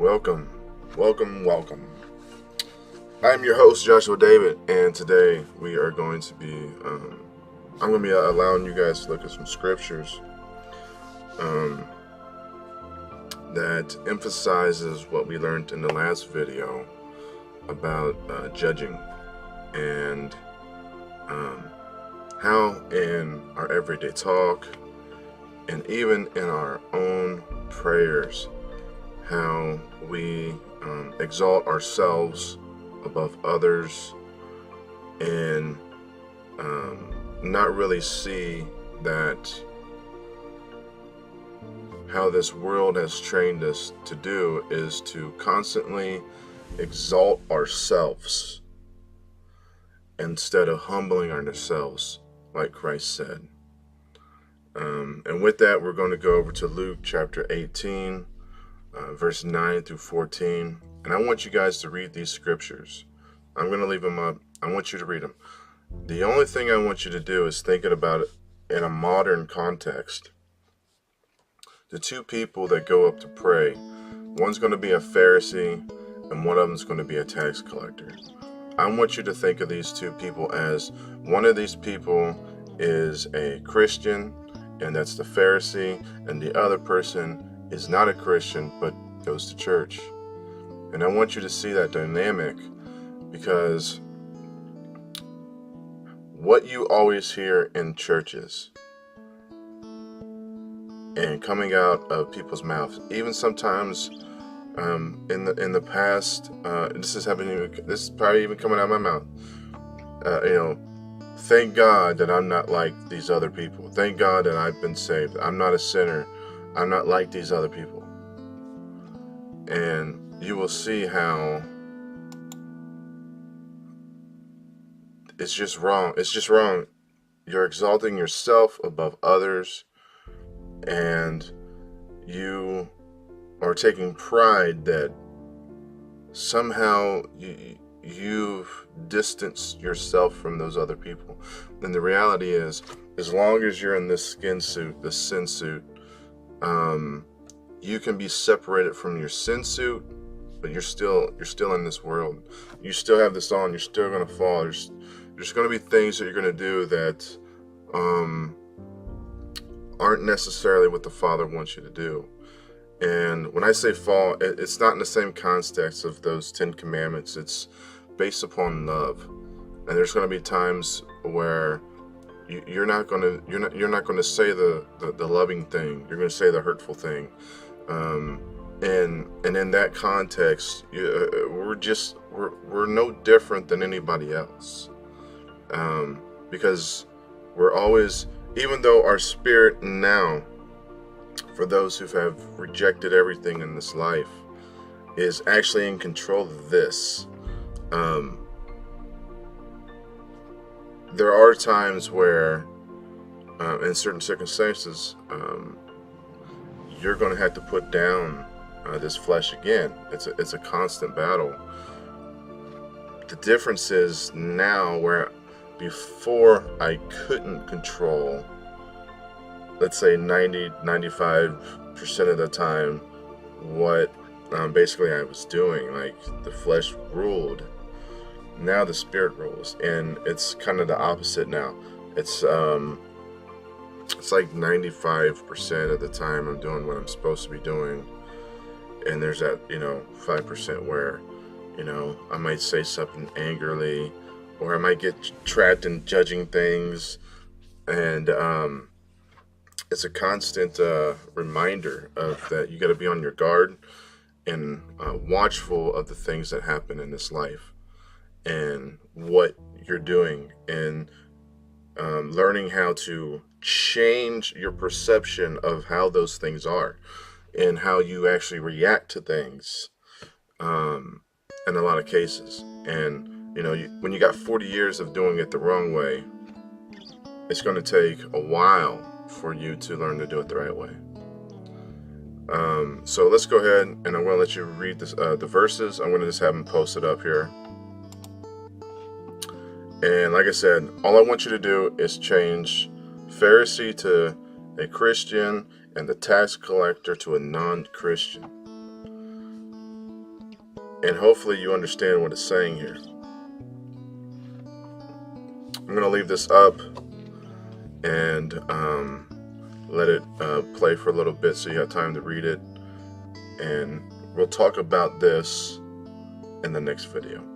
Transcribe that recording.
Welcome, welcome. I'm your host, Joshua David, and today we are going to be, I'm going to be allowing you guys to look at some scriptures that emphasizes what we learned in the last video about judging and how in our everyday talk and even in our own prayers, how we exalt ourselves above others and not really see that how this world has trained us to do is to constantly exalt ourselves instead of humbling ourselves, like Christ said. And with that, we're going to go over to Luke chapter 18, verse 9 through 14. And I want you guys to read these scriptures. I'm going to leave them up. I want you to read them. The only thing I want you to do is think about it in a modern context. The two people that go up to pray, one's going to be a Pharisee and one of them's going to be a tax collector. I want you to think of these two people as one of these people is a Christian, and that's the Pharisee, and the other person is not a Christian but goes to church. And I want you to see that dynamic, because what you always hear in churches and coming out of people's mouths, even sometimes in the past, this is probably even coming out of my mouth. Thank God that I'm not like these other people. Thank God that I've been saved. I'm not a sinner. I'm not like these other people. And you will see how it's just wrong. It's just wrong. You're exalting yourself above others, and you are taking pride that somehow you've distanced yourself from those other people. And the reality is, as long as you're in this skin suit, this sin suit, you can be separated from your sin suit, but you're still in this world. You still have this on. You're still going to fall. There's going to be things that you're going to do that aren't necessarily what the Father wants you to do. And when I say fall, it's not in the same context of those 10 commandments. It's based upon love. And there's going to be times where you're not going to say the loving thing. You're going to say the hurtful thing. And in that context, we're no different than anybody else. Because we're always, even though our spirit now, for those who have rejected everything in this life, is actually in control of this. There are times where, in certain circumstances, you're going to have to put down this flesh again. It's a constant battle. The difference is now where before I couldn't control, let's say 95% of the time, what basically I was doing. Like, the flesh ruled. Now the spirit rules, and it's kind of the opposite now. It's like 95% of the time I'm doing what I'm supposed to be doing, and there's that 5% where I might say something angrily, or I might get trapped in judging things, and it's a constant reminder of that you got to be on your guard and watchful of the things that happen in this life and what you're doing, and learning how to change your perception of how those things are and how you actually react to things in a lot of cases. And when you got 40 years of doing it the wrong way, it's going to take a while for you to learn to do it the right way. So let's go ahead, and I'm going to let you read this, the verses. I'm going to just have them posted up here. And like I said, all I want you to do is change Pharisee to a Christian and the tax collector to a non-Christian. And hopefully you understand what it's saying here. I'm going to leave this up and let it play for a little bit so you have time to read it. And we'll talk about this in the next video.